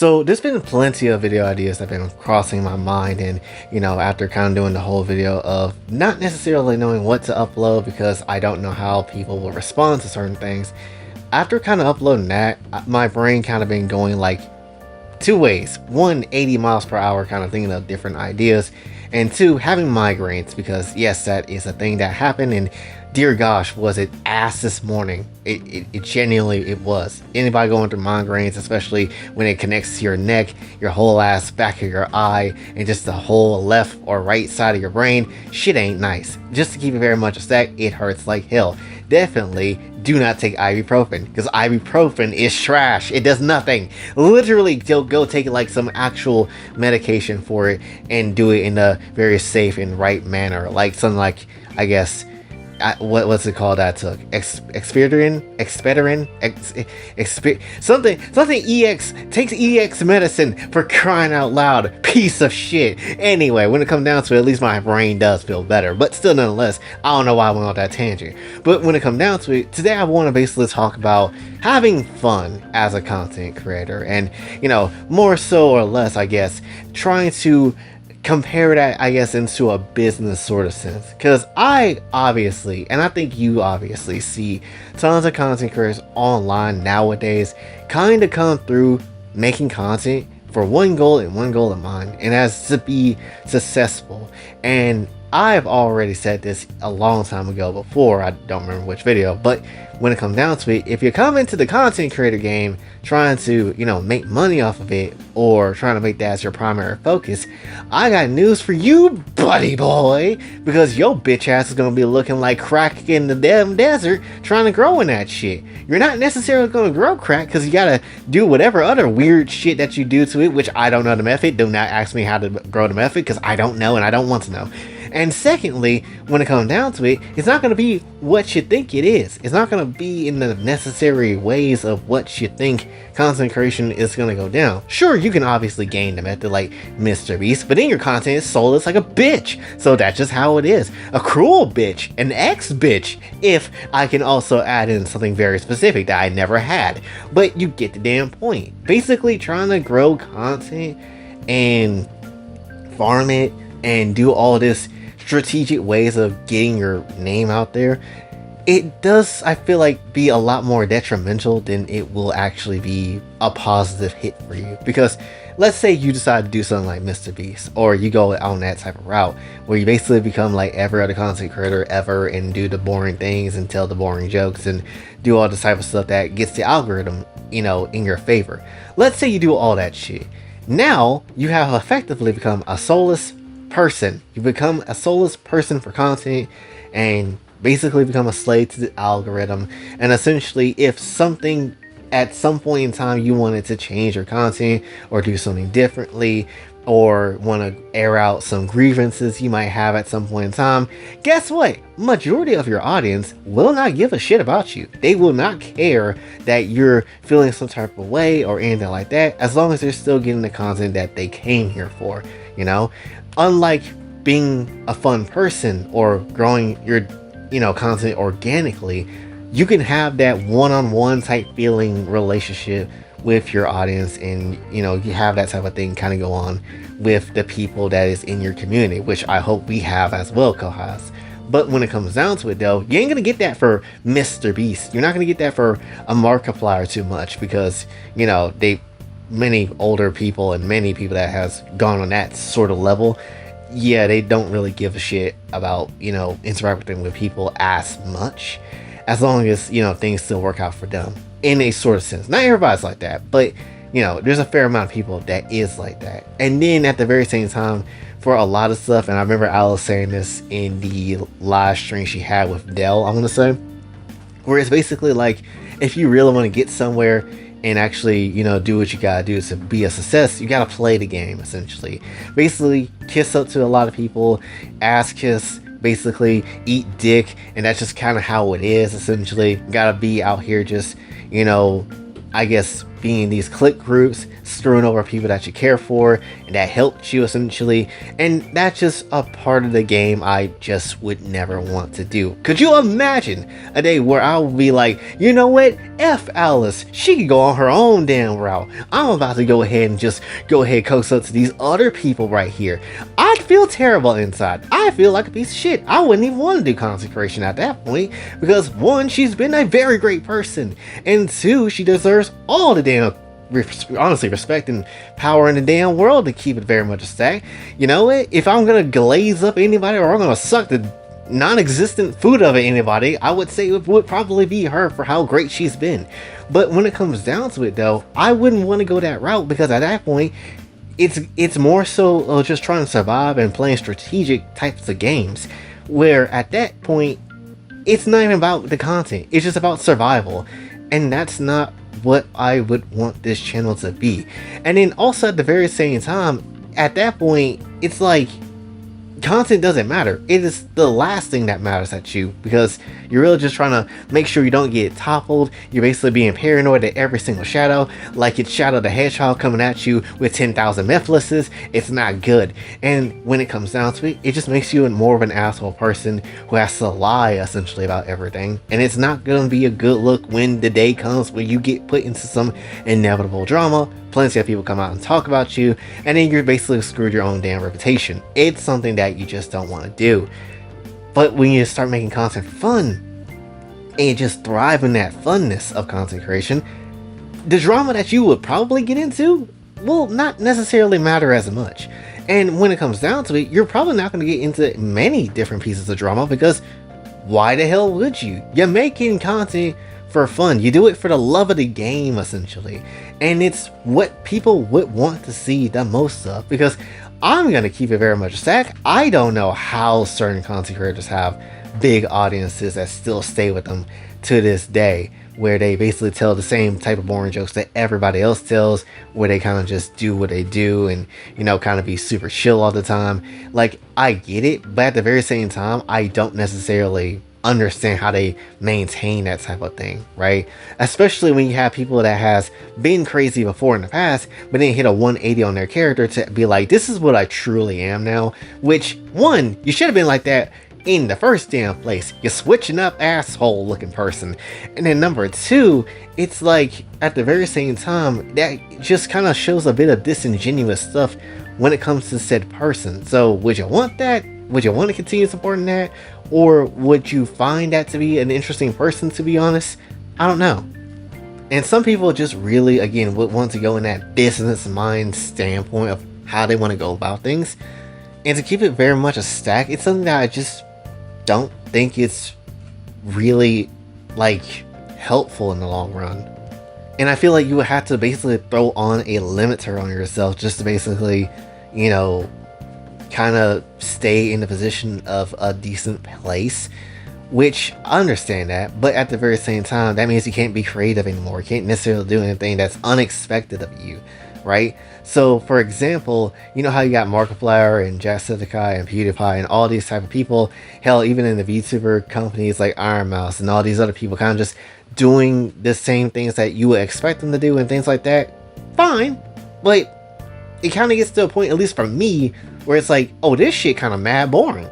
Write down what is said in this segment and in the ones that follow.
So there's been plenty of video ideas that have been crossing my mind, and after kind of doing the whole video of not necessarily knowing what to upload because I don't know how people will respond to certain things, after kind of uploading that, my brain kind of been going like two ways. One, 80 miles per hour, kind of thinking of different ideas, and two, having migraines, because yes, that is a thing that happened, and dear gosh, was it ass this morning. It genuinely, it was. Anybody going through migraines, especially when it connects to your neck, your whole ass, back of your eye, and just the whole left or right side of your brain, shit ain't nice. Just to keep it very much a stack, it hurts like hell. Definitely do not take ibuprofen, because ibuprofen is trash. It does nothing. Literally, go take like some actual medication for it and do it in a very safe and right manner, like something like, I guess, what's it called? That took expedirin, something ex takes ex medicine, for crying out loud, piece of shit. Anyway, when it comes down to it, at least my brain does feel better, but still, nonetheless, I don't know why I went on that tangent. But when it comes down to it, today I want to basically talk about having fun as a content creator, and more so or less, I guess, trying to compare that, I guess, into a business sort of sense, because I obviously, and I think you obviously, see tons of content creators online nowadays kind of come through making content for one goal and one goal in mind, and that's to be successful. And I've already said this a long time ago before, I don't remember which video, but when it comes down to it, if you come into the content creator game trying to, make money off of it, or trying to make that as your primary focus, I got news for you, buddy boy, because your bitch ass is gonna be looking like crack in the damn desert trying to grow in that shit. You're not necessarily gonna grow crack, because you gotta do whatever other weird shit that you do to it, which I don't know the method. Do not ask me how to grow the method, because I don't know and I don't want to know. And secondly, when it comes down to it, it's not going to be what you think it is. It's not going to be in the necessary ways of what you think content creation is going to go down. Sure, you can obviously gain the method like Mr. Beast, but then your content is soulless like a bitch. So that's just how it is. A cruel bitch, an ex-bitch, if I can also add in something very specific that I never had. But you get the damn point. Basically, trying to grow content and farm it and do all this strategic ways of getting your name out there, it does, I feel like, be a lot more detrimental than it will actually be a positive hit for you. Because let's say you decide to do something like Mr. Beast, or you go on that type of route where you basically become like every other content creator ever and do the boring things and tell the boring jokes and do all this type of stuff that gets the algorithm, in your favor. Let's say you do all that shit. Now you have effectively become a soulless person. You become a soulless person for content, and basically become a slave to the algorithm. And essentially, if something at some point in time you wanted to change your content or do something differently, or want to air out some grievances you might have at some point in time, guess what? Majority of your audience will not give a shit about you. They will not care that you're feeling some type of way or anything like that, as long as they're still getting the content that they came here for. Unlike being a fun person or growing your content organically, you can have that one-on-one type feeling relationship with your audience, and you have that type of thing kind of go on with the people that is in your community, which I hope we have as well, co-hosts. But when it comes down to it, though, you ain't gonna get that for Mr. Beast. You're not gonna get that for a Markiplier too much, because many older people and many people that has gone on that sort of level, yeah, they don't really give a shit about interacting with people as much, as long as things still work out for them in a sort of sense. Not everybody's like that, but there's a fair amount of people that is like that. And then at the very same time, for a lot of stuff, and I remember Alice saying this in the live stream she had with Dell, I'm gonna say, where it's basically like, if you really want to get somewhere and actually do what you gotta do to be a success, you gotta play the game. Essentially, basically kiss up to a lot of people, ass kiss, basically eat dick, and that's just kind of how it is. Essentially, you gotta be out here just I guess being these clique groups, screwing over people that you care for and that helped you essentially. And that's just a part of the game I just would never want to do. Could you imagine a day where I would be like, you know what, F Alice, she can go on her own damn route. I'm about to go ahead and just go ahead and coax up to these other people right here. I'd feel terrible inside. I feel like a piece of shit. I wouldn't even want to do consecration at that point, because one, she's been a very great person, and two, she deserves all the damn honestly respect and power in the damn world to keep it very much a stack. You know what? If I'm gonna glaze up anybody, or I'm gonna suck the non-existent food of anybody, I would say it would probably be her for how great she's been. But when it comes down to it though, I wouldn't want to go that route, because at that point it's more so just trying to survive and playing strategic types of games, where at that point it's not even about the content, it's just about survival, and that's not what I would want this channel to be. And then also at the very same time, at that point, it's like content doesn't matter. It is the last thing that matters at you, because you're really just trying to make sure you don't get toppled. You're basically being paranoid at every single shadow, like it's Shadow the Hedgehog coming at you with 10,000 Mephiluses. It's not good. And when it comes down to it, it just makes you more of an asshole person who has to lie essentially about everything. And it's not going to be a good look when the day comes when you get put into some inevitable drama. Plenty of people come out and talk about you, and then you're basically screwed your own damn reputation. It's something that you just don't want to do. But when you start making content fun, and you just thrive in that funness of content creation, the drama that you would probably get into will not necessarily matter as much. And when it comes down to it, you're probably not going to get into many different pieces of drama, because why the hell would you? You're making content for fun. You do it for the love of the game essentially, and it's what people would want to see the most of. Because I'm gonna keep it very much a stack, I don't know how certain content creators have big audiences that still stay with them to this day, where they basically tell the same type of boring jokes that everybody else tells, where they kind of just do what they do and, you know, kind of be super chill all the time. Like, I get it, but at the very same time, I don't necessarily understand how they maintain that type of thing, right? Especially when you have people that has been crazy before in the past, but then hit a 180 on their character to be like, this is what I truly am now. Which, one, you should have been like that in the first damn place. You're switching up asshole looking person. And then number two, it's like at the very same time, that just kind of shows a bit of disingenuous stuff when it comes to said person. So would you want that? Would you want to continue supporting that? Or would you find that to be an interesting person, to be honest? I don't know. And some people just really, again, would want to go in that business mind standpoint of how they want to go about things. And to keep it very much a stack, it's something that I just don't think it's really, like, helpful in the long run. And I feel like you would have to basically throw on a limiter on yourself just to basically, you know, kind of stay in the position of a decent place, which I understand that, but at the very same time, that means you can't be creative anymore. You can't necessarily do anything that's unexpected of you, right? So for example, you know how you got Markiplier and Jacksepticeye and PewDiePie and all these type of people, hell, even in the VTuber companies like Iron Mouse and all these other people kind of just doing the same things that you would expect them to do and things like that. Fine, but it kind of gets to a point, at least for me, where it's like, oh, this shit kind of mad boring.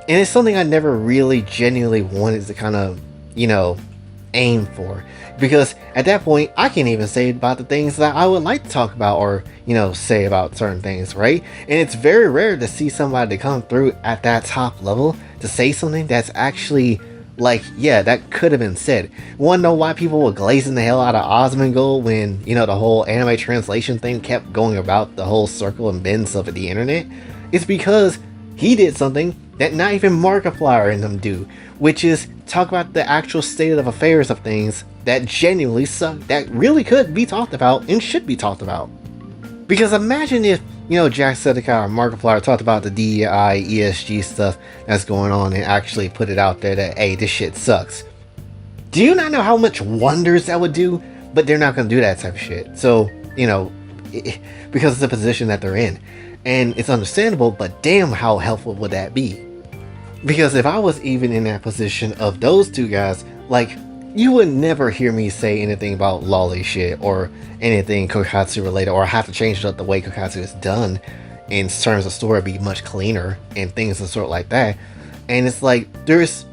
And it's something I never really genuinely wanted to kind of, you know, aim for. Because at that point, I can't even say about the things that I would like to talk about or, you know, say about certain things, right? And it's very rare to see somebody to come through at that top level to say something that's actually like, yeah, that could have been said. Wanna know why people were glazing the hell out of Osmongold when, you know, the whole anime translation thing kept going about the whole circle and bends of the internet? It's because he did something that not even Markiplier and them do, which is talk about the actual state of affairs of things that genuinely suck, that really could be talked about and should be talked about. Because imagine if, you know, Jacksepticeye or Markiplier talked about the DEI, ESG stuff that's going on and actually put it out there that, hey, this shit sucks. Do you not know how much wonders that would do? But they're not going to do that type of shit. So, you know, because it's the position that they're in. And it's understandable, but damn, how helpful would that be? Because if I was even in that position of those two guys, like, You would never hear me say anything about lolly shit or anything Kokatsu related, or I have to change up the way Kokatsu is done in terms of story be much cleaner and things of sort like that. And it's like there's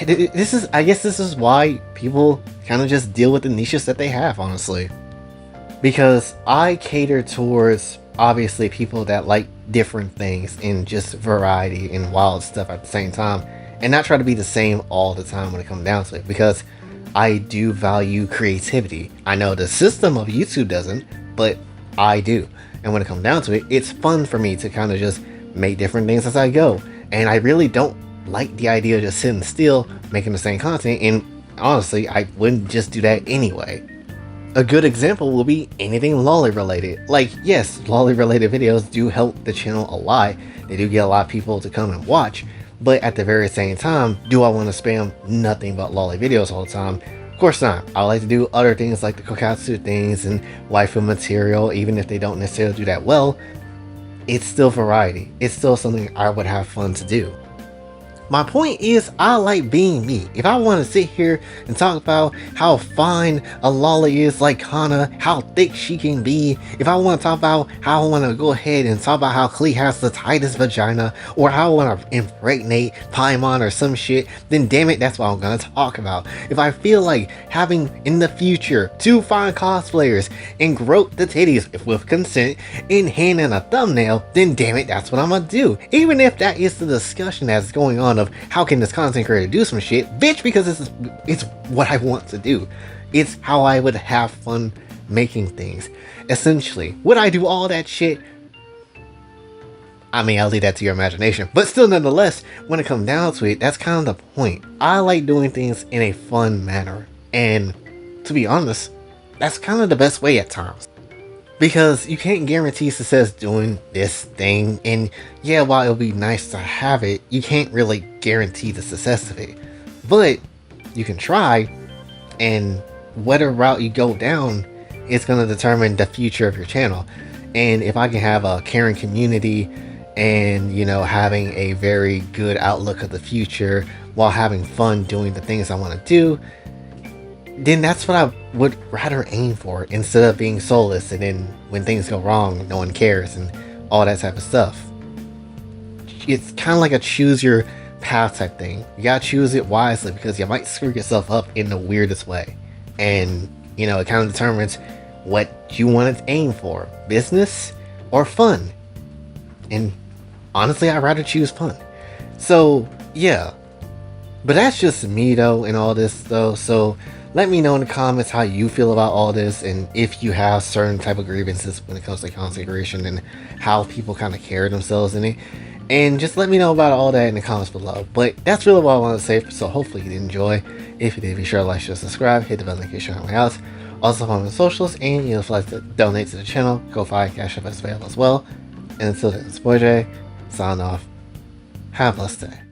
this is, I guess this is why people kind of just deal with the niches that they have, honestly. Because I cater towards obviously people that like different things and just variety and wild stuff at the same time, and not try to be the same all the time when it comes down to it, because I do value creativity. I know the system of YouTube doesn't, but I do. And when it comes down to it, it's fun for me to kind of just make different things as I go. And I really don't like the idea of just sitting still making the same content, and honestly I wouldn't just do that anyway. A good example will be anything lolly related. Like, yes, lolly related videos do help the channel a lot, they do get a lot of people to come and watch, but at the very same time, do I want to spam nothing but lolly videos all the time? Of course not. I like to do other things like the Kokatsu things and waifu material, even if they don't necessarily do that well. It's still variety, it's still something I would have fun to do. My point is, I like being me. If I want to sit here and talk about how fine a lolly is like Hana, how thick she can be, if I want to talk about how I want to go ahead and talk about how Klee has the tightest vagina, or how I want to impregnate Paimon or some shit, then damn it, that's what I'm going to talk about. If I feel like having in the future 2 fine cosplayers and grope the titties if with consent in hand and a thumbnail, then damn it, that's what I'm going to do. Even if that is the discussion that's going on of how can this content creator do some shit, bitch, because it's what I want to do. It's how I would have fun making things. Essentially, would I do all that shit? I mean, I'll leave that to your imagination, but still, nonetheless, when it comes down to it, that's kind of the point. I like doing things in a fun manner, and to be honest, that's kind of the best way at times. Because you can't guarantee success doing this thing, and yeah, while it'll be nice to have it, you can't really guarantee the success of it. But you can try, and whatever route you go down, it's going to determine the future of your channel. And if I can have a caring community and, you know, having a very good outlook of the future while having fun doing the things I want to do, then that's what I would rather aim for, instead of being soulless and then when things go wrong no one cares and all that type of stuff. It's kind of like a choose your path type thing. You gotta choose it wisely, because you might screw yourself up in the weirdest way. And you know, it kind of determines what you want to aim for, business or fun. And honestly, I'd rather choose fun. So yeah, but that's just me though in all this though. So let me know in the comments how you feel about all this, and if you have certain type of grievances when it comes to content creation and how people kind of carry themselves in it. And just let me know about all that in the comments below. But that's really what I want to say, so hopefully you did enjoy. If you did, be sure to like, share, subscribe, hit the bell notification on my else. Also follow me on the socials, and you'll like to donate to the channel. Kofi, Cash App is available as well. And until then, it's Boy J, sign off. Have a blessed day.